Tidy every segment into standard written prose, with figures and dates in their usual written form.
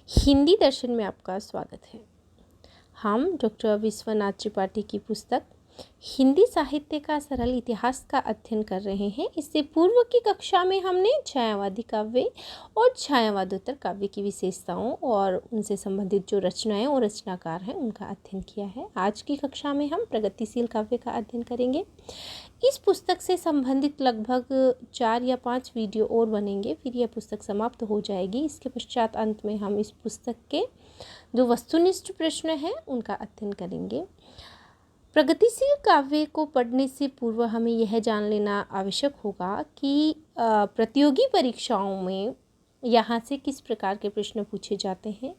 हिंदी दर्शन में आपका स्वागत है। हम डॉक्टर विश्वनाथ त्रिपाठी की पुस्तक हिंदी साहित्य का सरल इतिहास का अध्ययन कर रहे हैं। इससे पूर्व की कक्षा में हमने छायावादी काव्य और छायावादोत्तर काव्य की विशेषताओं और उनसे संबंधित जो रचनाएं और रचनाकार हैं उनका अध्ययन किया है। आज की कक्षा में हम प्रगतिशील काव्य का अध्ययन करेंगे। इस पुस्तक से संबंधित लगभग 4 या 5 वीडियो और बनेंगे, फिर यह पुस्तक समाप्त हो जाएगी। इसके पश्चात अंत में हम इस पुस्तक के जो वस्तुनिष्ठ प्रश्न हैं उनका अध्ययन करेंगे। प्रगतिशील काव्य को पढ़ने से पूर्व हमें यह जान लेना आवश्यक होगा कि प्रतियोगी परीक्षाओं में यहाँ से किस प्रकार के प्रश्न पूछे जाते हैं।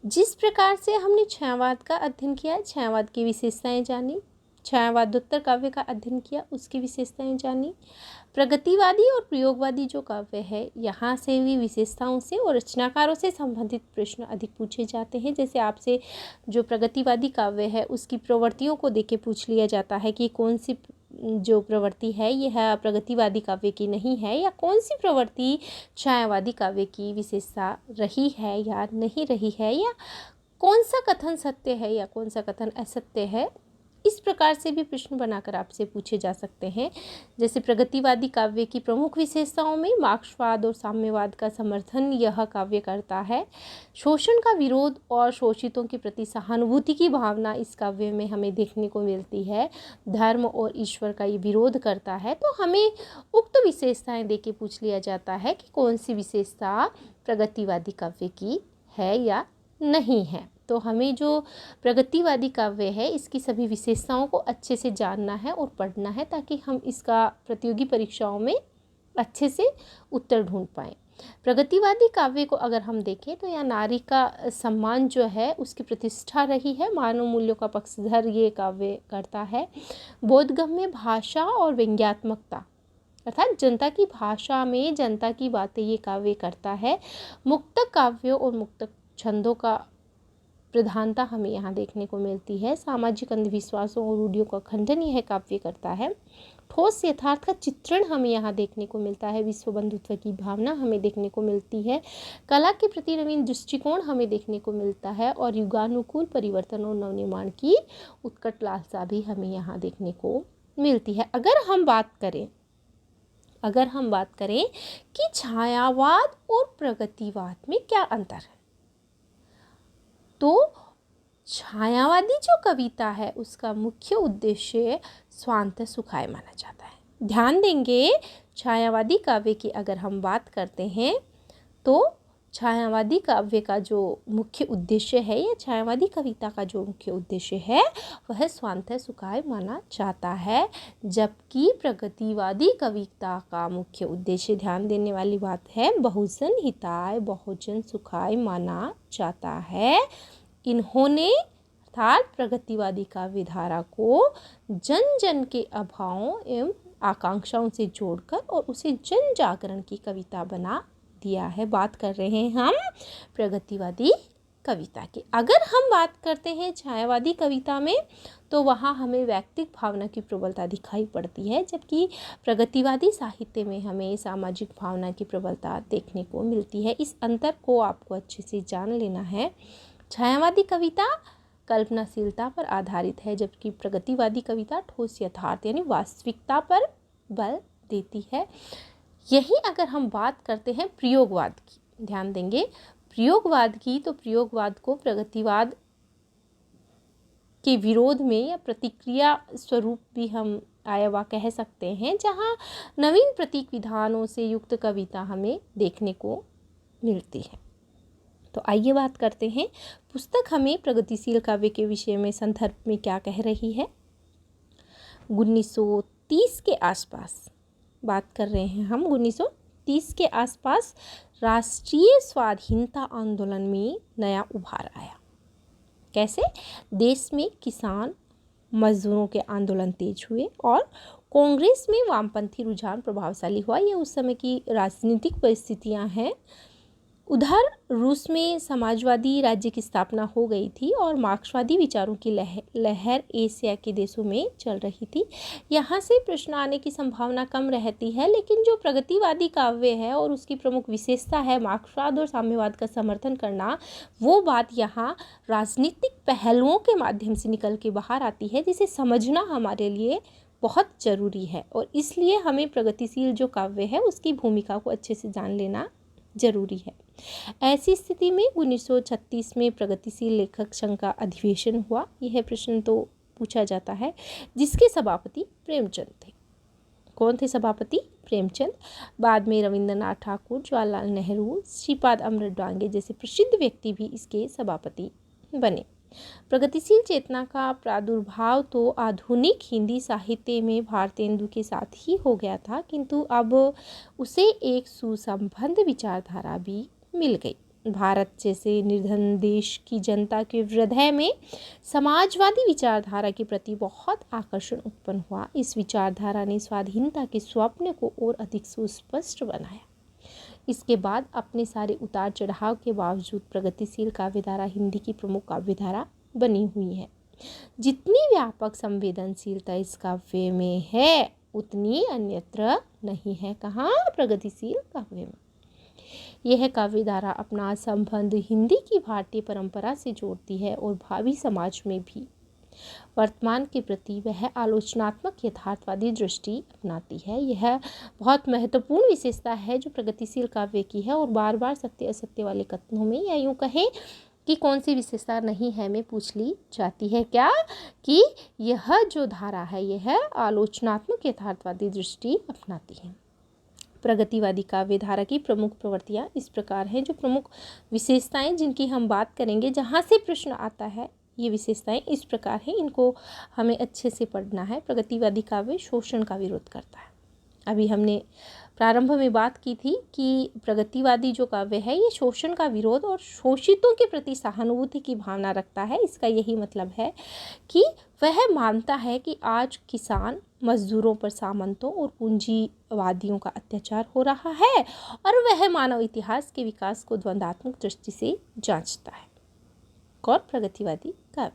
जिस प्रकार से हमने छायावाद का अध्ययन किया, छायावाद की विशेषताएं जानी, छायावादोत्तर काव्य का अध्ययन किया, उसकी विशेषताएं जानी, प्रगतिवादी और प्रयोगवादी जो काव्य है यहाँ से भी विशेषताओं से और रचनाकारों से संबंधित प्रश्न अधिक पूछे जाते हैं। जैसे आपसे जो प्रगतिवादी काव्य है उसकी प्रवृत्तियों को देख के पूछ लिया जाता है कि कौन सी जो प्रवृत्ति है यह प्रगतिवादी काव्य की नहीं है, या कौन सी प्रवृत्ति छायावादी काव्य की विशेषता रही है या नहीं रही है, या कौन सा कथन सत्य है या कौन सा कथन असत्य है। इस प्रकार से भी प्रश्न बनाकर आपसे पूछे जा सकते हैं। जैसे प्रगतिवादी काव्य की प्रमुख विशेषताओं में मार्क्सवाद और साम्यवाद का समर्थन यह काव्य करता है। शोषण का विरोध और शोषितों के प्रति सहानुभूति की भावना इस काव्य में हमें देखने को मिलती है। धर्म और ईश्वर का ये विरोध करता है। तो हमें उक्त विशेषताएं देके पूछ लिया जाता है कि कौन सी विशेषता प्रगतिवादी काव्य की है या नहीं है। तो हमें जो प्रगतिवादी काव्य है इसकी सभी विशेषताओं को अच्छे से जानना है और पढ़ना है, ताकि हम इसका प्रतियोगी परीक्षाओं में अच्छे से उत्तर ढूंढ पाएँ। प्रगतिवादी काव्य को अगर हम देखें तो यह नारी का सम्मान जो है उसकी प्रतिष्ठा रही है। मानव मूल्यों का पक्षधर ये काव्य करता है। बोधगम्य भाषा और व्यंग्यात्मकता अर्थात जनता की भाषा में जनता की बातें ये काव्य करता है। मुक्तक काव्यों और मुक्तक छंदों का प्रधानता हमें यहाँ देखने को मिलती है। सामाजिक अंधविश्वासों और रूढ़ियों का खंडन यह काव्य करता है। ठोस यथार्थ का चित्रण हमें यहाँ देखने को मिलता है। विश्व बंधुत्व की भावना हमें देखने को मिलती है। कला के प्रति नवीन दृष्टिकोण हमें देखने को मिलता है और युगानुकूल परिवर्तन और नवनिर्माण की उत्कट लालसा भी हमें यहाँ देखने को मिलती है। अगर हम बात करें कि छायावाद और प्रगतिवाद में क्या अंतर है, तो छायावादी जो कविता है उसका मुख्य उद्देश्य स्वांत सुखाय माना जाता है। ध्यान देंगे, छायावादी काव्य की अगर हम बात करते हैं तो छायावादी काव्य का जो मुख्य उद्देश्य है या छायावादी कविता का जो मुख्य उद्देश्य है वह स्वांत सुखाय माना जाता है, जबकि प्रगतिवादी कविता का मुख्य उद्देश्य, ध्यान देने वाली बात है, बहुजन हिताय बहुजन सुखाय माना जाता है। इन्होंने अर्थात प्रगतिवादी काव्य धारा को जन जन के अभावों एवं आकांक्षाओं से जोड़कर और उसे जन जागरण की कविता बना दिया है। बात कर रहे हैं हम प्रगतिवादी कविता की। अगर हम बात करते हैं छायावादी कविता में तो वहाँ हमें व्यक्तिक भावना की प्रबलता दिखाई पड़ती है, जबकि प्रगतिवादी साहित्य में हमें सामाजिक भावना की प्रबलता देखने को मिलती है। इस अंतर को आपको अच्छे से जान लेना है। छायावादी कविता कल्पनाशीलता पर आधारित है, जबकि प्रगतिवादी कविता ठोस यथार्थ यानी वास्तविकता पर बल देती है। यही अगर हम बात करते हैं प्रयोगवाद की, ध्यान देंगे प्रयोगवाद की, तो प्रयोगवाद को प्रगतिवाद के विरोध में या प्रतिक्रिया स्वरूप भी हम आया कह सकते हैं, जहाँ नवीन प्रतीक विधानों से युक्त कविता हमें देखने को मिलती है। तो आइए बात करते हैं पुस्तक हमें प्रगतिशील काव्य के विषय में संदर्भ में क्या कह रही है। 1930 के आसपास बात कर रहे हैं हम। 1930 के आसपास राष्ट्रीय स्वाधीनता आंदोलन में नया उभार आया। कैसे? देश में किसान मजदूरों के आंदोलन तेज हुए और कांग्रेस में वामपंथी रुझान प्रभावशाली हुआ। ये उस समय की राजनीतिक परिस्थितियां हैं। उधर रूस में समाजवादी राज्य की स्थापना हो गई थी और मार्क्सवादी विचारों की लहर एशिया के देशों में चल रही थी। यहाँ से प्रश्न आने की संभावना कम रहती है, लेकिन जो प्रगतिवादी काव्य है और उसकी प्रमुख विशेषता है मार्क्सवाद और साम्यवाद का समर्थन करना, वो बात यहाँ राजनीतिक पहलुओं के माध्यम से निकल के बाहर आती है, जिसे समझना हमारे लिए बहुत ज़रूरी है। और इसलिए हमें प्रगतिशील जो काव्य है उसकी भूमिका को अच्छे से जान लेना जरूरी है। ऐसी स्थिति में 1936 में प्रगतिशील लेखक संघ का अधिवेशन हुआ। यह प्रश्न तो पूछा जाता है, जिसके सभापति प्रेमचंद थे। कौन थे सभापति? प्रेमचंद। बाद में रविंद्रनाथ ठाकुर, जवाहरलाल नेहरू, श्रीपाद अमृत डांगे जैसे प्रसिद्ध व्यक्ति भी इसके सभापति बने। प्रगतिशील चेतना का प्रादुर्भाव तो आधुनिक हिंदी साहित्य में भारतेंदु के साथ ही हो गया था, किंतु अब उसे एक सुसंबद्ध विचारधारा भी मिल गई। भारत जैसे निर्धन देश की जनता के हृदय में समाजवादी विचारधारा के प्रति बहुत आकर्षण उत्पन्न हुआ। इस विचारधारा ने स्वाधीनता के स्वप्न को और अधिक सुस्पष्ट बनाया। इसके बाद अपने सारे उतार चढ़ाव के बावजूद प्रगतिशील काव्यधारा हिंदी की प्रमुख काव्यधारा बनी हुई है। जितनी व्यापक संवेदनशीलता इस काव्य में है, उतनी अन्यत्र नहीं है। कहाँ? प्रगतिशील काव्य में। यह काव्यधारा अपना संबंध हिंदी की भारतीय परंपरा से जोड़ती है और भावी समाज में भी वर्तमान के प्रति वह आलोचनात्मक यथार्थवादी दृष्टि अपनाती है। यह बहुत महत्वपूर्ण विशेषता है जो प्रगतिशील काव्य की है। और बार बार सत्य असत्य वाले कथनों में, या यूँ कहें कि कौन सी विशेषता नहीं है, में पूछ ली जाती है क्या? कि यह जो धारा है यह आलोचनात्मक यथार्थवादी दृष्टि अपनाती है। प्रगतिवादी काव्य धारा की प्रमुख प्रवृत्तियाँ इस प्रकार हैं। जो प्रमुख विशेषताएं जिनकी हम बात करेंगे, जहाँ से प्रश्न आता है, ये विशेषताएं इस प्रकार हैं, इनको हमें अच्छे से पढ़ना है। प्रगतिवादी काव्य शोषण का विरोध करता है। अभी हमने प्रारंभ में बात की थी कि प्रगतिवादी जो काव्य है ये शोषण का विरोध और शोषितों के प्रति सहानुभूति की भावना रखता है। इसका यही मतलब है कि वह मानता है कि आज किसान मजदूरों पर सामंतों और पूंजीवादियों का अत्याचार हो रहा है, और वह मानव इतिहास के विकास को द्वंद्वात्मक दृष्टि से जांचता है। कौन? प्रगतिवादी काव्य।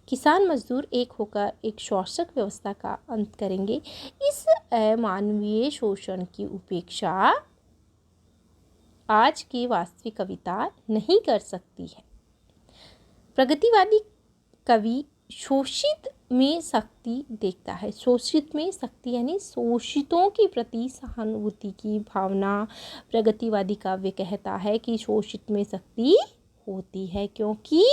किसान मजदूर एक होकर एक शोषक व्यवस्था का अंत करेंगे। इस अमानवीय शोषण की उपेक्षा आज की वास्तविक कविता नहीं कर सकती है। प्रगतिवादी कवि शोषित में शक्ति देखता है। शोषित में शक्ति यानी शोषितों के प्रति सहानुभूति की भावना। प्रगतिवादी काव्य कहता है कि शोषित में शक्ति होती है, क्योंकि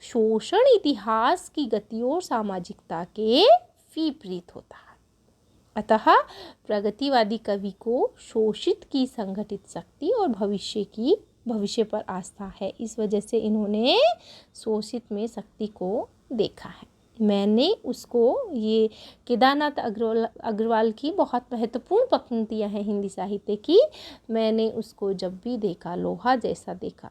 शोषण इतिहास की गति और सामाजिकता के विपरीत होता है। अतः प्रगतिवादी कवि को शोषित की संगठित शक्ति और भविष्य पर आस्था है। इस वजह से इन्होंने शोषित में शक्ति को देखा है। मैंने उसको, ये केदारनाथ अग्रवाल की बहुत महत्वपूर्ण पंक्तियाँ हैं हिंदी साहित्य की। मैंने उसको जब भी देखा लोहा जैसा देखा,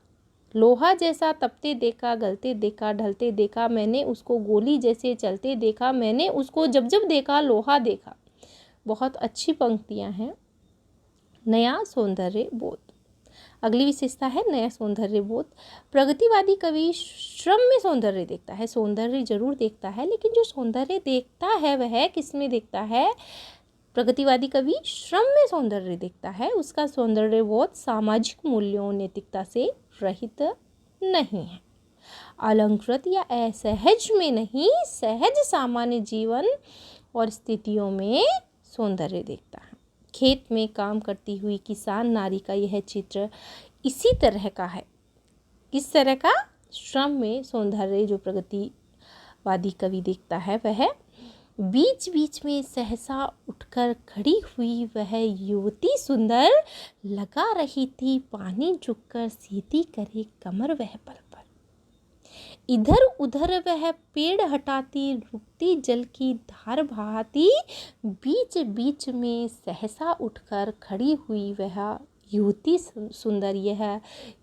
लोहा जैसा तपते देखा, गलते देखा, ढलते देखा। मैंने उसको गोली जैसे चलते देखा, मैंने उसको जब जब देखा लोहा देखा। बहुत अच्छी पंक्तियां हैं। नया सौंदर्य बोध। अगली विशेषता है नया सौंदर्य बोध। प्रगतिवादी कवि श्रम में सौंदर्य देखता है। सौंदर्य जरूर देखता है, लेकिन जो सौंदर्य देखता है वह किस में देखता है? प्रगतिवादी कवि श्रम में सौंदर्य देखता है। उसका सौंदर्य बोध सामाजिक मूल्यों नैतिकता से रहित नहीं है। अलंकृत या असहज में नहीं, सहज सामान्य जीवन और स्थितियों में सौंदर्य देखता है। खेत में काम करती हुई किसान नारी का यह चित्र इसी तरह का है। किस तरह का? श्रम में सौंदर्य जो प्रगतिवादी कवि देखता है वह बीच बीच में सहसा उठकर खड़ी हुई वह युवती सुंदर लगा रही थी, पानी झुककर सीधी करे कमर वह पल पर। इधर उधर वह पेड़ हटाती, रुकती जल की धार बहाती, बीच बीच में सहसा उठकर खड़ी हुई वह युवती सुंदर। यह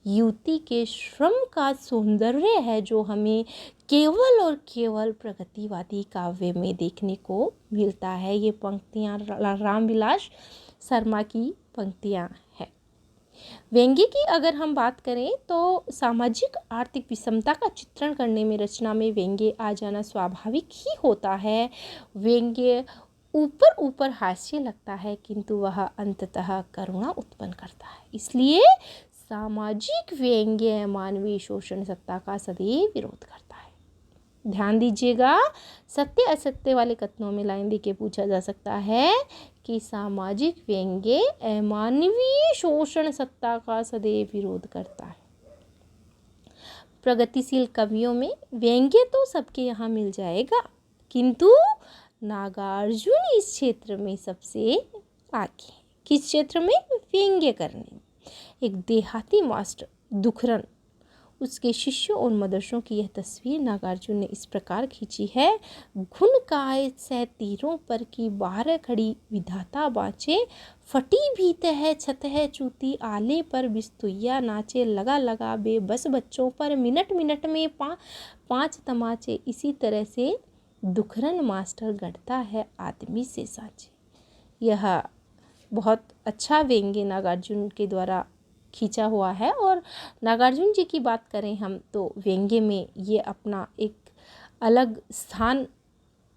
युवती के श्रम का सौंदर्य है जो हमें केवल और केवल प्रगतिवादी काव्य में देखने को मिलता है। ये पंक्तियाँ रामविलास शर्मा की पंक्तियाँ हैं। व्यंग्य की अगर हम बात करें तो सामाजिक आर्थिक विषमता का चित्रण करने में रचना में व्यंग्य आ जाना स्वाभाविक ही होता है। व्यंग्य ऊपर ऊपर हास्य लगता है किंतु वह अंततः करुणा उत्पन्न करता है। इसलिए सामाजिक व्यंग्य मानवीय शोषण सत्ता का सदैव विरोध करता है। ध्यान दीजिएगा, सत्य असत्य वाले कथनों में लाइन देके पूछा जा सकता है कि सामाजिक व्यंग्य अमानवीय शोषण सत्ता का सदैव विरोध करता है। प्रगतिशील कवियों में व्यंग्य तो सबके यहाँ मिल जाएगा, किंतु नागार्जुन इस क्षेत्र में सबसे आगे। किस क्षेत्र में? व्यंग्य करने में। एक देहाती मास्टर दुखरन, उसके शिष्यों और मदरसों की यह तस्वीर नागार्जुन ने इस प्रकार खींची है। घुन काय से तीरों पर की 12 खड़ी विधाता बाँचे, फटी भीत है छत है चूती आले पर बिस्तुइया नाचे, लगा लगा बेबस बच्चों पर मिनट मिनट में 5 तमाचे। इसी तरह से दुखरन मास्टर गढ़ता है आदमी से सांचे। यह बहुत अच्छा व्यंग्य नागार्जुन के द्वारा खींचा हुआ है। और नागार्जुन जी की बात करें हम तो व्यंग्य में ये अपना एक अलग स्थान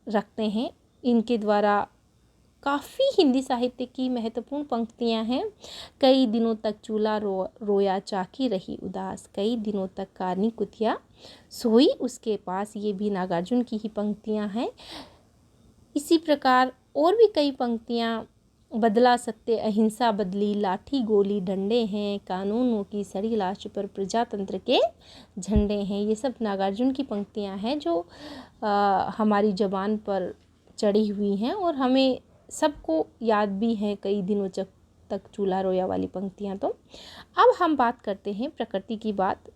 रखते हैं। इनके द्वारा काफ़ी हिंदी साहित्य की महत्वपूर्ण पंक्तियां हैं। कई दिनों तक चूल्हा रोया चाकी रही उदास, कई दिनों तक कारनी कुतिया सोई उसके पास, ये भी नागार्जुन की ही पंक्तियां हैं। इसी प्रकार और भी कई पंक्तियां, बदला सत्य अहिंसा बदली, लाठी गोली डंडे हैं, कानूनों की सड़ी लाश पर प्रजातंत्र के झंडे हैं। ये सब नागार्जुन की पंक्तियां हैं जो हमारी ज़बान पर चढ़ी हुई हैं और हमें सबको याद भी हैं कई दिनों तक चूल्हा रोया वाली पंक्तियां। तो अब हम बात करते हैं प्रकृति की बात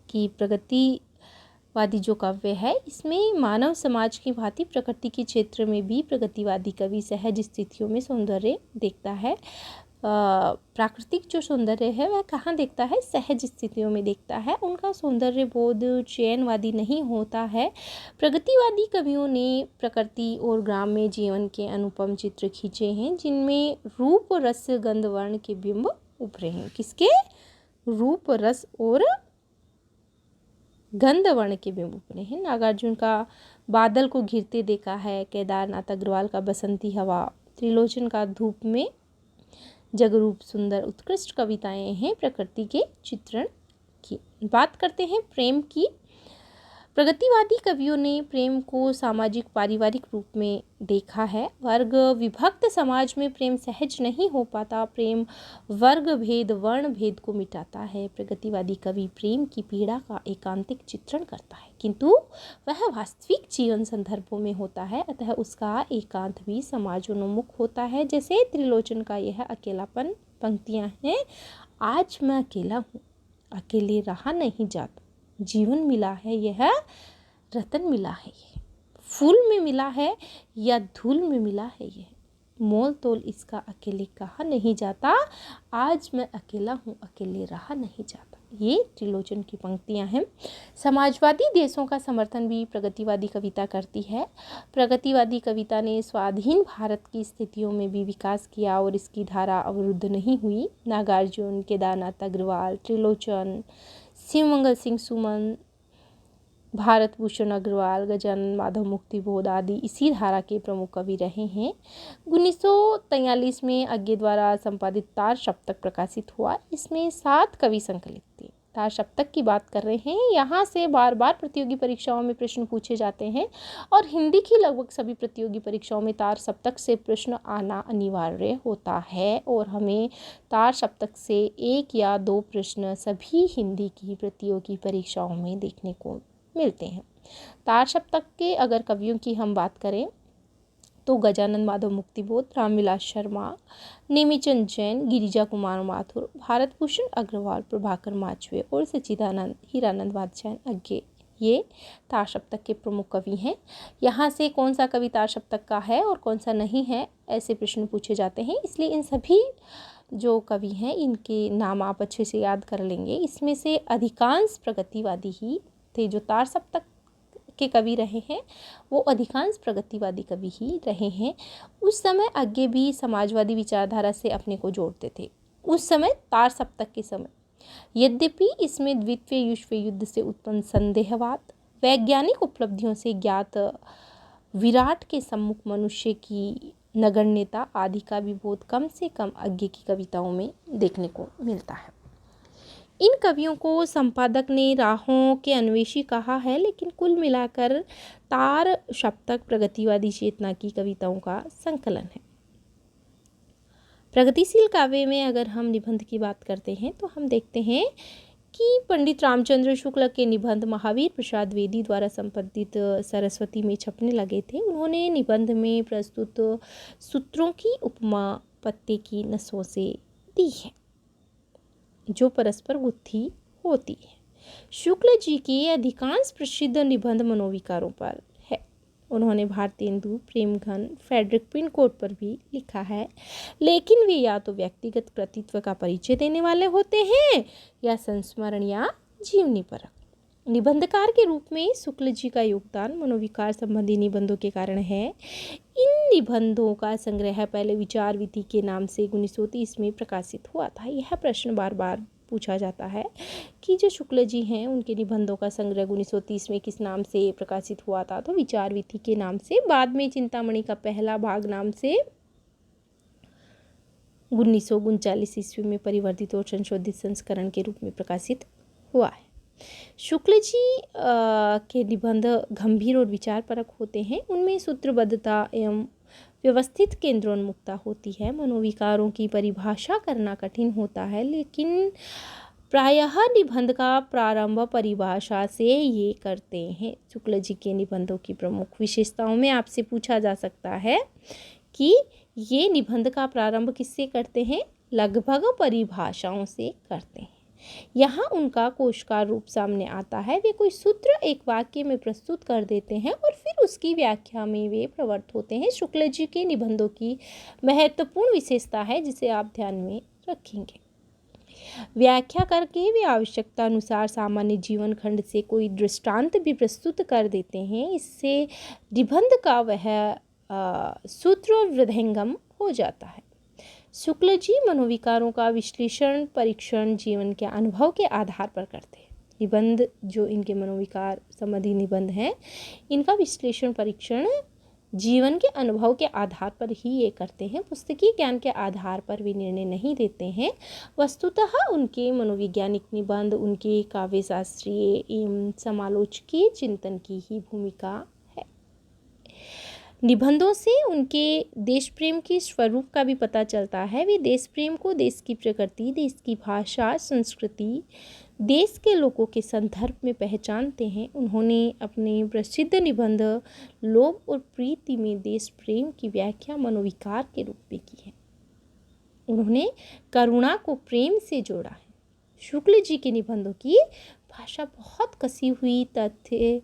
कि प्रगतिवादी जो काव्य है इसमें मानव समाज की भांति प्रकृति के क्षेत्र में भी प्रगतिवादी कवि सहज स्थितियों में सौंदर्य देखता है। प्राकृतिक जो सौंदर्य है वह कहाँ देखता है? सहज स्थितियों में देखता है। उनका सौंदर्य बोध चयनवादी नहीं होता है। प्रगतिवादी कवियों ने प्रकृति और ग्राम्य जीवन के अनुपम चित्र खींचे हैं जिनमें रूप रस गंध वर्ण के बिंब उभरे हैं। किसके? रूप रस और गंध वर्ण के बिंब उभरे हैं। नागार्जुन का बादल को घिरते देखा है, केदारनाथ अग्रवाल का बसंती हवा, त्रिलोचन का धूप में जगरूप सुंदर उत्कृष्ट कविताएं हैं प्रकृति के चित्रण की। बात करते हैं प्रेम की। प्रगतिवादी कवियों ने प्रेम को सामाजिक पारिवारिक रूप में देखा है। वर्ग विभक्त समाज में प्रेम सहज नहीं हो पाता। प्रेम वर्ग भेद वर्ण भेद को मिटाता है। प्रगतिवादी कवि प्रेम की पीड़ा का एकांतिक चित्रण करता है किंतु वह वास्तविक जीवन संदर्भों में होता है, अतः उसका एकांत भी समाजोन्मुख होता है। जैसे त्रिलोचन का यह अकेलापन पंक्तियां हैं। आज मैं अकेला हूँ, अकेले रहा नहीं जाता, जीवन मिला है यह रतन मिला है, यह फूल में मिला है या धूल में मिला है, यह मोल तोल इसका अकेले कहा नहीं जाता। आज मैं अकेला हूँ, अकेले रहा नहीं जाता। ये त्रिलोचन की पंक्तियां हैं। समाजवादी देशों का समर्थन भी प्रगतिवादी कविता करती है। प्रगतिवादी कविता ने स्वाधीन भारत की स्थितियों में भी विकास किया और इसकी धारा अवरुद्ध नहीं हुई। नागार्जुन, केदारनाथ अग्रवाल, त्रिलोचन, शिवमंगल सिंह सुमन, भारत भूषण अग्रवाल, गजानन माधव मुक्तिबोध आदि इसी धारा के प्रमुख कवि रहे हैं। 1943 में अज्ञे द्वारा संपादित तार सप्तक प्रकाशित हुआ। इसमें 7 कवि संकलित थे। तार सप्तक की बात कर रहे हैं। यहाँ से बार बार प्रतियोगी परीक्षाओं में प्रश्न पूछे जाते हैं और हिंदी की लगभग सभी प्रतियोगी परीक्षाओं में तार सप्तक से प्रश्न आना अनिवार्य होता है और हमें तार सप्तक से 1 या 2 प्रश्न सभी हिंदी की प्रतियोगी परीक्षाओं में देखने को मिलते हैं। तार सप्तक के अगर कवियों की हम बात करें तो गजानन माधव मुक्तिबोध, रामविलास शर्मा, नेमीचंद जैन, गिरिजा कुमार माथुर, भारत भूषण अग्रवाल, प्रभाकर माचवे और सच्चिदानंद हीरानंद वात्स्यायन अज्ञे, ये तार सप्तक के प्रमुख कवि हैं। यहाँ से कौन सा कवि तार सप्तक का है और कौन सा नहीं है, ऐसे प्रश्न पूछे जाते हैं। इसलिए इन सभी जो कवि हैं इनके नाम आप अच्छे से याद कर लेंगे। इसमें से अधिकांश प्रगतिवादी ही थे। जो तार सप्तक के कवि रहे हैं वो अधिकांश प्रगतिवादी कवि ही रहे हैं। उस समय अज्ञे भी समाजवादी विचारधारा से अपने को जोड़ते थे। उस समय तार सप्तक के समय। यद्यपि इसमें द्वितीय विश्व युद्ध से उत्पन्न संदेहवाद, वैज्ञानिक उपलब्धियों से ज्ञात विराट के सम्मुख मनुष्य की नगण्यता आदि का भी बोध कम से कम अज्ञे की कविताओं में देखने को मिलता है। इन कवियों को संपादक ने राहों के अन्वेषी कहा है, लेकिन कुल मिलाकर तार सप्तक प्रगतिवादी चेतना की कविताओं का संकलन है। प्रगतिशील काव्य में अगर हम निबंध की बात करते हैं तो हम देखते हैं कि पंडित रामचंद्र शुक्ल के निबंध महावीर प्रसाद द्विवेदी द्वारा संपादित सरस्वती में छपने लगे थे। उन्होंने निबंध में प्रस्तुत सूत्रों की उपमा पत्ते की नसों से दी है जो परस्पर गुत्थी होती है। शुक्ल जी के अधिकांश प्रसिद्ध निबंध मनोविकारों पर है। उन्होंने भारतेंदु, प्रेमघन, फ्रेडरिक पिनकोट पर भी लिखा है, लेकिन वे या तो व्यक्तिगत कृतित्व का परिचय देने वाले होते हैं या संस्मरण या जीवनी परक। निबंधकार के रूप में शुक्ल जी का योगदान मनोविकार संबंधी निबंधों के कारण है। इन निबंधों का संग्रह पहले विचार विधि के नाम से 1930 में प्रकाशित हुआ था। यह प्रश्न बार बार पूछा जाता है कि जो शुक्ल जी हैं उनके निबंधों का संग्रह 1930 में किस नाम से प्रकाशित हुआ था। तो विचार विधि के नाम से, बाद में चिंतामणि का पहला भाग नाम से 1939 ईस्वी में परिवर्तित और संशोधित संस्करण के रूप में प्रकाशित हुआ है। शुक्ल जी के निबंध गंभीर और विचारपरक होते हैं। उनमें सूत्रबद्धता एवं व्यवस्थित केंद्रोन्मुखता होती है। मनोविकारों की परिभाषा करना कठिन होता है, लेकिन प्रायः निबंध का प्रारंभ परिभाषा से ये करते हैं। शुक्ल जी के निबंधों की प्रमुख विशेषताओं में आपसे पूछा जा सकता है कि ये निबंध का प्रारंभ किससे करते हैं? लगभग परिभाषाओं से करते हैं। यहाँ उनका कोशकार रूप सामने आता है। वे कोई सूत्र एक वाक्य में प्रस्तुत कर देते हैं और फिर उसकी व्याख्या में वे प्रवृत्त होते हैं। शुक्ल जी के निबंधों की महत्वपूर्ण विशेषता है जिसे आप ध्यान में रखेंगे। व्याख्या करके वे आवश्यकता अनुसार सामान्य जीवन खंड से कोई दृष्टांत भी प्रस्तुत कर देते हैं। इससे निबंध का वह सूत्र वृद्धिंगम हो जाता है। शुक्ल जी मनोविकारों का विश्लेषण परीक्षण जीवन के अनुभव के आधार पर करते हैं। निबंध जो इनके मनोविकार संबंधी निबंध हैं, इनका विश्लेषण परीक्षण जीवन के अनुभव के आधार पर ही ये करते हैं। पुस्तकीय ज्ञान के आधार पर वे निर्णय नहीं देते हैं। वस्तुतः उनके मनोवैज्ञानिक निबंध उनके काव्यशास्त्रीय एवं समालोचकीय चिंतन की ही भूमिका है। निबंधों से उनके देश प्रेम के स्वरूप का भी पता चलता है। वे देश प्रेम को देश की प्रकृति, देश की भाषा, संस्कृति, देश के लोगों के संदर्भ में पहचानते हैं। उन्होंने अपने प्रसिद्ध निबंध लोभ और प्रीति में देश प्रेम की व्याख्या मनोविकार के रूप में की है। उन्होंने करुणा को प्रेम से जोड़ा है। शुक्ल जी के निबंधों की भाषा बहुत कसी हुई, तथ्य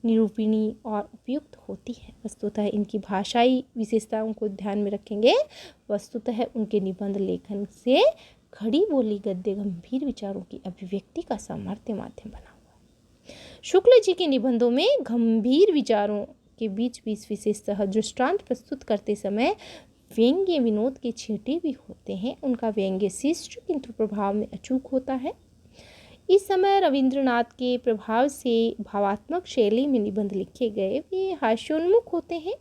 निरूपणी और उपयुक्त होती है। वस्तुतः इनकी भाषाई विशेषताओं को ध्यान में रखेंगे। वस्तुतः उनके निबंध लेखन से खड़ी बोली गद्य गंभीर विचारों की अभिव्यक्ति का सामर्थ्य माध्यम बना हुआ है। शुक्ल जी के निबंधों में गंभीर विचारों के बीच बीच विशेषतः दृष्टांत प्रस्तुत करते समय व्यंग्य विनोद के छींटे भी होते हैं। उनका व्यंग्य शिष्ट किंतु प्रभाव में अचूक होता है। इस समय रविंद्रनाथ के प्रभाव से भावात्मक शैली में निबंध लिखे गए। वे हास्योन्मुख होते हैं।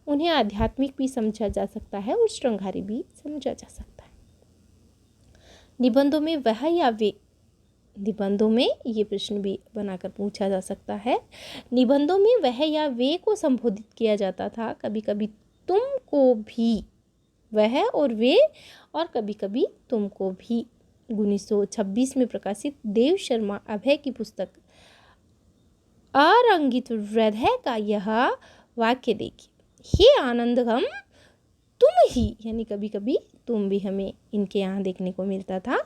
उन्हें आध्यात्मिक भी समझा जा सकता है और श्रृंगारी भी समझा जा सकता है। निबंधों में वह या वे, निबंधों में ये प्रश्न भी बनाकर पूछा जा सकता है। निबंधों में वह या वे को संबोधित किया जाता था। कभी कभी तुमको भी, वह और वे, और कभी कभी तुमको भी। 1926 में प्रकाशित देव शर्मा अभय की पुस्तक अरंगित हृदय का यह वाक्य देखिए, हे आनंदघम तुम ही, यानी कभी कभी तुम भी हमें इनके यहाँ देखने को मिलता था।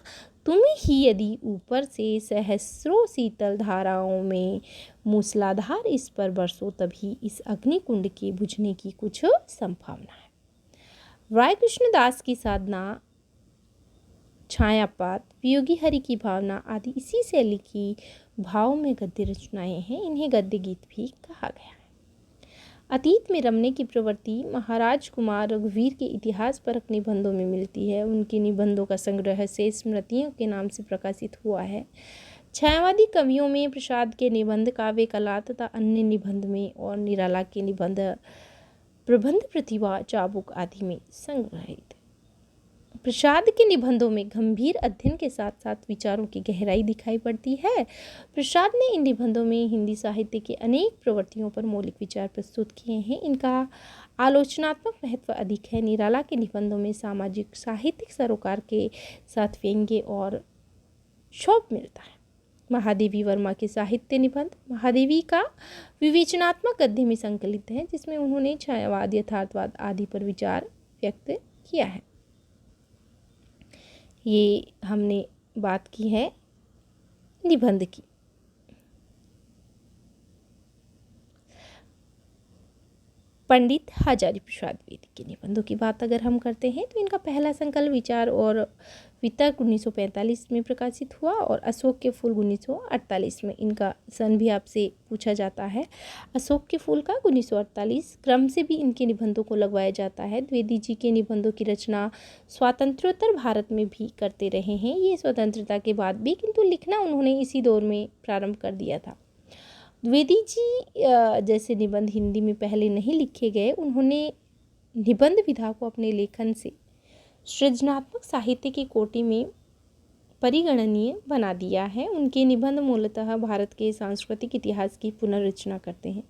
तुम ही यदि ऊपर से सहस्रों शीतल धाराओं में मूसलाधार इस पर बरसो, तभी इस अग्निकुंड के बुझने की कुछ संभावना है। राय कृष्णदास की साधना, छायापात, वियोगी हरि की भावना आदि इसी शैली की भाव में गद्य रचनाएं हैं। इन्हें गद्य गीत भी कहा गया है। अतीत में रमने की प्रवृत्ति महाराज कुमार रघुवीर के इतिहास परक निबंधों में मिलती है। उनके निबंधों का संग्रह शेष स्मृतियों के नाम से प्रकाशित हुआ है। छायावादी कवियों में प्रसाद के निबंध काव्य कला तथा अन्य निबंध में और निराला के निबंध प्रबंध प्रतिभा चाबुक आदि में संग्रहित। प्रसाद के निबंधों में गंभीर अध्ययन के साथ साथ विचारों की गहराई दिखाई पड़ती है। प्रसाद ने इन निबंधों में हिंदी साहित्य के अनेक प्रवृत्तियों पर मौलिक विचार प्रस्तुत किए हैं। इनका आलोचनात्मक महत्व अधिक है। निराला के निबंधों में सामाजिक साहित्यिक सरोकार के साथ व्यंग्य और क्षोभ मिलता है। महादेवी वर्मा के साहित्य निबंध महादेवी का विवेचनात्मक गद्य में संकलित है, जिसमें उन्होंने छायावाद, यथार्थवाद आदि पर विचार व्यक्त किया है। ये हमने बात की है निबंध की। पंडित हजारी प्रसाद द्विवेदी के निबंधों की बात अगर हम करते हैं तो इनका पहला संकल्प विचार और वितर्क 1945 में प्रकाशित हुआ और अशोक के फूल 1948 में। इनका सन भी आपसे पूछा जाता है। अशोक के फूल का 1948 क्रम से भी इनके निबंधों को लगवाया जाता है। द्विवेदी जी के निबंधों की रचना स्वातंत्रोत्तर भारत में भी करते रहे हैं, ये स्वतंत्रता के बाद भी, किंतु लिखना उन्होंने इसी दौर में प्रारंभ कर दिया था। द्विवेदी जी जैसे निबंध हिंदी में पहले नहीं लिखे गए, उन्होंने निबंध विधा को अपने लेखन से सृजनात्मक साहित्य की कोटि में परिगणनीय बना दिया है। उनके निबंध मूलतः भारत के सांस्कृतिक इतिहास की पुनर्रचना करते हैं।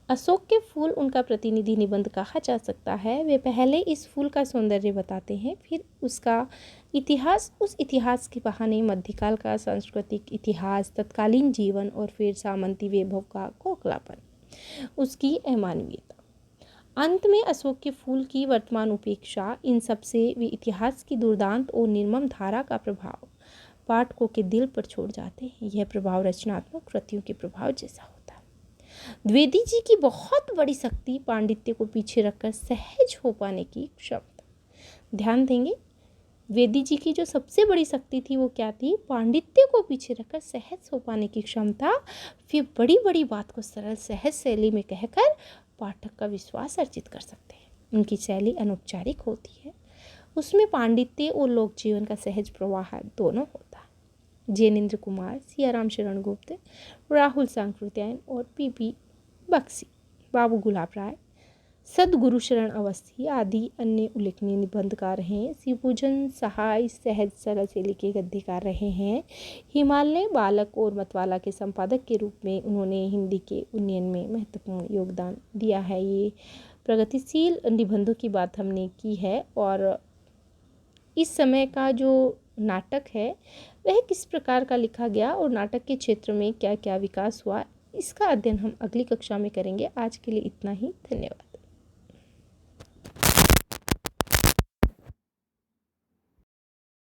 अशोक के फूल उनका प्रतिनिधि निबंध कहा जा सकता है। वे पहले इस फूल का सौंदर्य बताते हैं, फिर उसका इतिहास, उस इतिहास के बहाने मध्यकाल का सांस्कृतिक इतिहास, तत्कालीन जीवन और फिर सामंती वैभव का खोखलापन, उसकी अमानवीयता। अंत में अशोक के फूल की वर्तमान उपेक्षा, इन सब से वे इतिहास की दुर्दांत और निर्मम धारा का प्रभाव पाठकों के दिल पर छोड़ जाते हैं। यह प्रभाव रचनात्मक कृतियों के प्रभाव जैसा होता है। द्विवेदी जी की बहुत बड़ी शक्ति पांडित्य को पीछे रखकर सहज हो पाने की क्षमता। ध्यान देंगे, द्विवेदी जी की जो सबसे बड़ी शक्ति थी वो क्या थी? पांडित्य को पीछे रखकर सहज हो पाने की क्षमता। फिर बड़ी बड़ी बात को सरल सहज शैली में कहकर पाठक का विश्वास अर्जित कर सकते हैं। उनकी शैली अनौपचारिक होती है, उसमें पांडित्य और लोक जीवन का सहज प्रवाह दोनों होता है। जैनेन्द्र कुमार, सियाराम शरण गुप्त, राहुल सांकृत्यायन और पी बख्शी, बाबू गुलाब राय, सदगुरु शरण अवस्थी आदि अन्य उल्लेखनीय निबंधकार हैं। शिवपूजन सहाय सहज सरल शैली के गद्यकार रहे हैं। हिमालय बालक और मतवाला के संपादक के रूप में उन्होंने हिंदी के उन्नयन में महत्वपूर्ण योगदान दिया है। ये प्रगतिशील निबंधों की बात हमने की है और इस समय का जो नाटक है वह किस प्रकार का लिखा गया और नाटक के क्षेत्र में क्या क्या विकास हुआ, इसका अध्ययन हम अगली कक्षा में करेंगे। आज के लिए इतना ही। धन्यवाद।